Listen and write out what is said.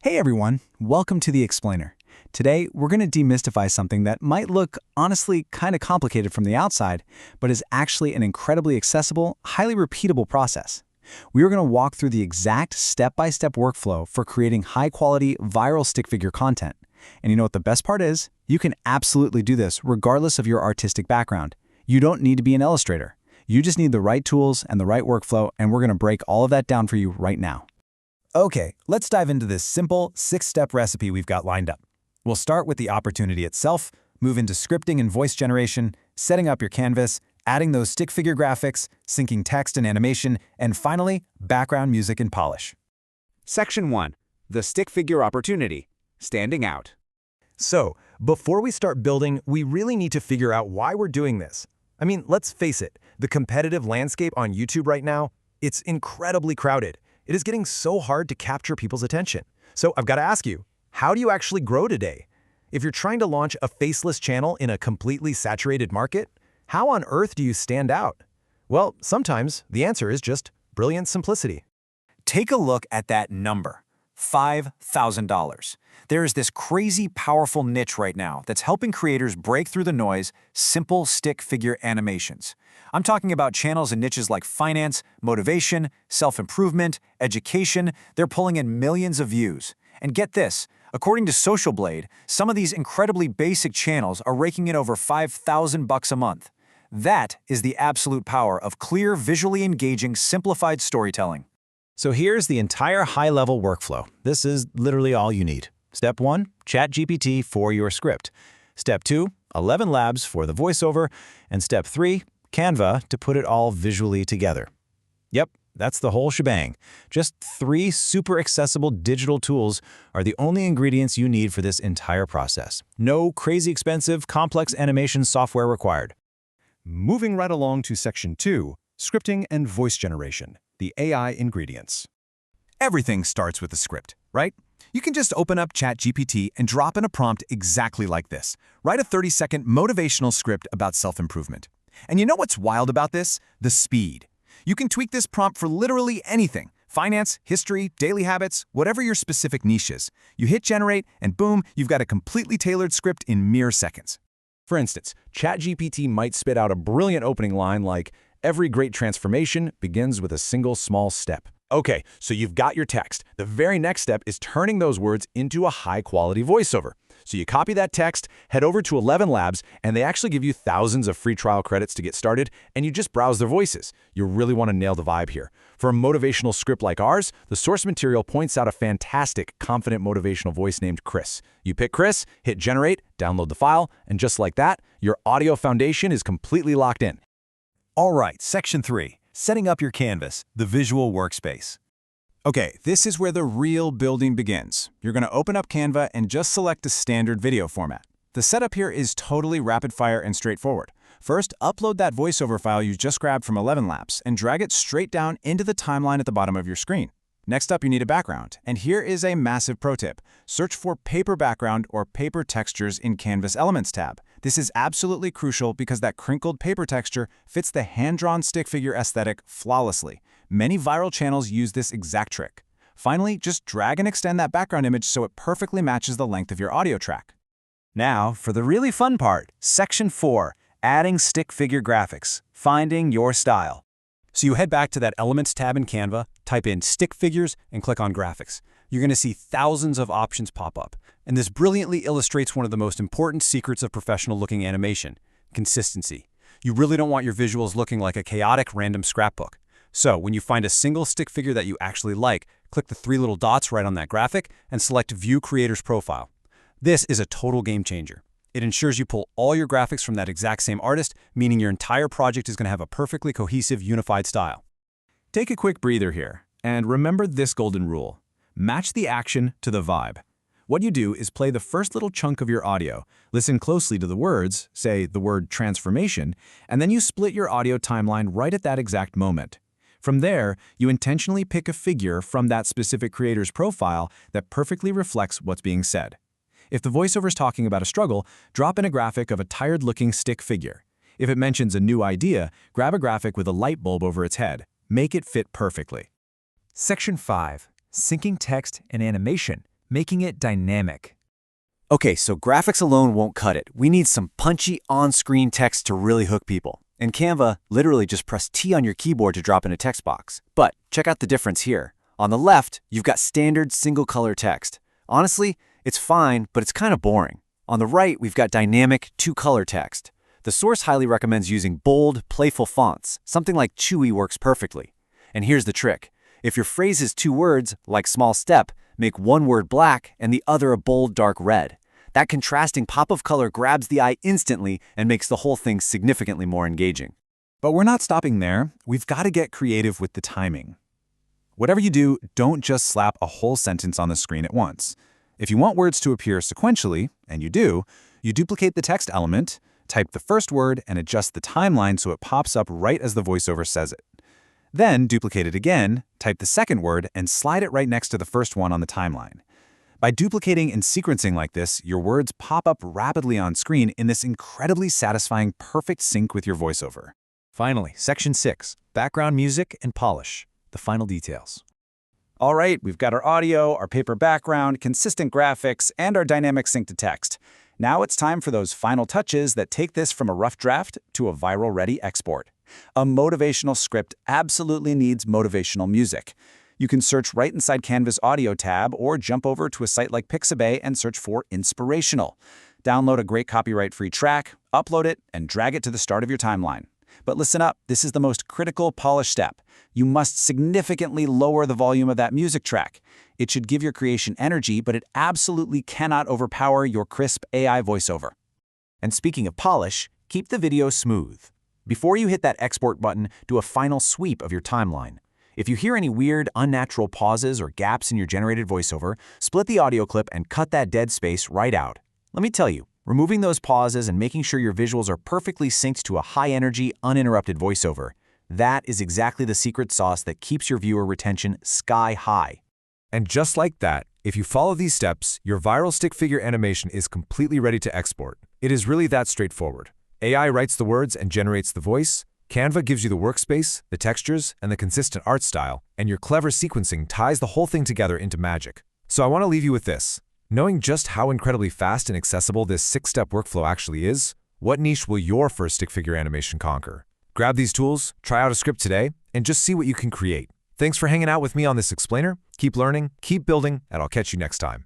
Hey everyone, welcome to The Explainer. Today, we're going to demystify something that might look, honestly, kind of complicated from the outside, but is actually an incredibly accessible, highly repeatable process. We are going to walk through the exact step-by-step workflow for creating high-quality, viral stick figure content. And you know what the best part is? You can absolutely do this regardless of your artistic background. You don't need to be an illustrator. You just need the right tools and the right workflow, and we're going to break all of that down for you right now. Okay, let's dive into this simple 6-step recipe we've got lined up. We'll start with the opportunity itself, move into scripting and voice generation, setting up your canvas, adding those stick figure graphics, syncing text and animation, and finally, background music and polish. Section 1. The stick figure opportunity. Standing out. So, before we start building, we really need to figure out why we're doing this. I mean, let's face it, the competitive landscape on YouTube right now, it's incredibly crowded. It is getting so hard to capture people's attention. So I've got to ask you, how do you actually grow today? If you're trying to launch a faceless channel in a completely saturated market, how on earth do you stand out? Well, sometimes the answer is just brilliant simplicity. Take a look at that number, $5,000. There is this crazy, powerful niche right now that's helping creators break through the noise, simple stick figure animations. I'm talking about channels in niches like finance, motivation, self-improvement, education. They're pulling in millions of views. And get this, according to Social Blade, some of these incredibly basic channels are raking in over $5,000 a month. That is the absolute power of clear, visually engaging, simplified storytelling. So here's the entire high-level workflow. This is literally all you need. Step 1, ChatGPT for your script. Step 2, 11 Labs for the voiceover. And Step 3, Canva to put it all visually together. Yep, that's the whole shebang. Just 3 super accessible digital tools are the only ingredients you need for this entire process. No crazy expensive, complex animation software required. Moving right along to Section 2, Scripting and Voice Generation, the AI ingredients. Everything starts with a script, right? You can just open up ChatGPT and drop in a prompt exactly like this. Write a 30-second motivational script about self-improvement. And you know what's wild about this? The speed. You can tweak this prompt for literally anything. Finance, history, daily habits, whatever your specific niche is. You hit generate, and boom, you've got a completely tailored script in mere seconds. For instance, ChatGPT might spit out a brilliant opening line like, "Every great transformation begins with a single small step." Okay, so you've got your text. The very next step is turning those words into a high-quality voiceover. So you copy that text, head over to 11 Labs, and they actually give you thousands of free trial credits to get started, and you just browse their voices. You really want to nail the vibe here. For a motivational script like ours, the source material points out a fantastic, confident motivational voice named Chris. You pick Chris, hit generate, download the file, and just like that, your audio foundation is completely locked in. All right, Section 3. Setting up your canvas, the visual workspace. Okay, this is where the real building begins. You're going to open up Canva and just select a standard video format. The setup here is totally rapid-fire and straightforward. First, upload that voiceover file you just grabbed from 11 Labs and drag it straight down into the timeline at the bottom of your screen. Next up, you need a background, and here is a massive pro tip. Search for paper background or paper textures in Canvas Elements tab. This is absolutely crucial because that crinkled paper texture fits the hand-drawn stick figure aesthetic flawlessly. Many viral channels use this exact trick. Finally, just drag and extend that background image so it perfectly matches the length of your audio track. Now, for the really fun part, Section 4, adding stick figure graphics, finding your style. So you head back to that Elements tab in Canva, type in stick figures, and click on graphics. You're going to see thousands of options pop up. And this brilliantly illustrates one of the most important secrets of professional-looking animation: consistency. You really don't want your visuals looking like a chaotic random scrapbook. So when you find a single stick figure that you actually like, click the 3 little dots right on that graphic and select View Creator's Profile. This is a total game changer. It ensures you pull all your graphics from that exact same artist, meaning your entire project is going to have a perfectly cohesive, unified style. Take a quick breather here, and remember this golden rule. Match the action to the vibe. What you do is play the first little chunk of your audio, listen closely to the words, say the word transformation, and then you split your audio timeline right at that exact moment. From there, you intentionally pick a figure from that specific creator's profile that perfectly reflects what's being said. If the voiceover is talking about a struggle, drop in a graphic of a tired-looking stick figure. If it mentions a new idea, grab a graphic with a light bulb over its head. Make it fit perfectly. Section 5. Syncing text and animation, making it dynamic. Okay, so graphics alone won't cut it. We need some punchy on-screen text to really hook people. In Canva, literally just press T on your keyboard to drop in a text box. But check out the difference here. On the left, you've got standard single-color text. Honestly, it's fine, but it's kind of boring. On the right, we've got dynamic two-color text. The source highly recommends using bold, playful fonts. Something like Chewy works perfectly. And here's the trick. If your phrase is two words, like small step, make one word black and the other a bold, dark red. That contrasting pop of color grabs the eye instantly and makes the whole thing significantly more engaging. But we're not stopping there. We've got to get creative with the timing. Whatever you do, don't just slap a whole sentence on the screen at once. If you want words to appear sequentially, and you do, you duplicate the text element, type the first word, and adjust the timeline so it pops up right as the voiceover says it. Then duplicate it again, type the second word, and slide it right next to the first one on the timeline. By duplicating and sequencing like this, your words pop up rapidly on screen in this incredibly satisfying perfect sync with your voiceover. Finally, Section 6, Background Music and Polish, the final details. All right, we've got our audio, our paper background, consistent graphics, and our dynamic sync to text. Now it's time for those final touches that take this from a rough draft to a viral-ready export. A motivational script absolutely needs motivational music. You can search right inside Canva's audio tab or jump over to a site like Pixabay and search for inspirational. Download a great copyright-free track, upload it, and drag it to the start of your timeline. But listen up, this is the most critical polish step. You must significantly lower the volume of that music track. It should give your creation energy, but it absolutely cannot overpower your crisp AI voiceover. And speaking of polish, keep the video smooth. Before you hit that export button, do a final sweep of your timeline. If you hear any weird, unnatural pauses or gaps in your generated voiceover, split the audio clip and cut that dead space right out. Let me tell you, removing those pauses and making sure your visuals are perfectly synced to a high-energy, uninterrupted voiceover, that is exactly the secret sauce that keeps your viewer retention sky high. And just like that, if you follow these steps, your viral stick figure animation is completely ready to export. It is really that straightforward. AI writes the words and generates the voice, Canva gives you the workspace, the textures, and the consistent art style, and your clever sequencing ties the whole thing together into magic. So I want to leave you with this. Knowing just how incredibly fast and accessible this 6-step workflow actually is, what niche will your first stick figure animation conquer? Grab these tools, try out a script today, and just see what you can create. Thanks for hanging out with me on this explainer. Keep learning, keep building, and I'll catch you next time.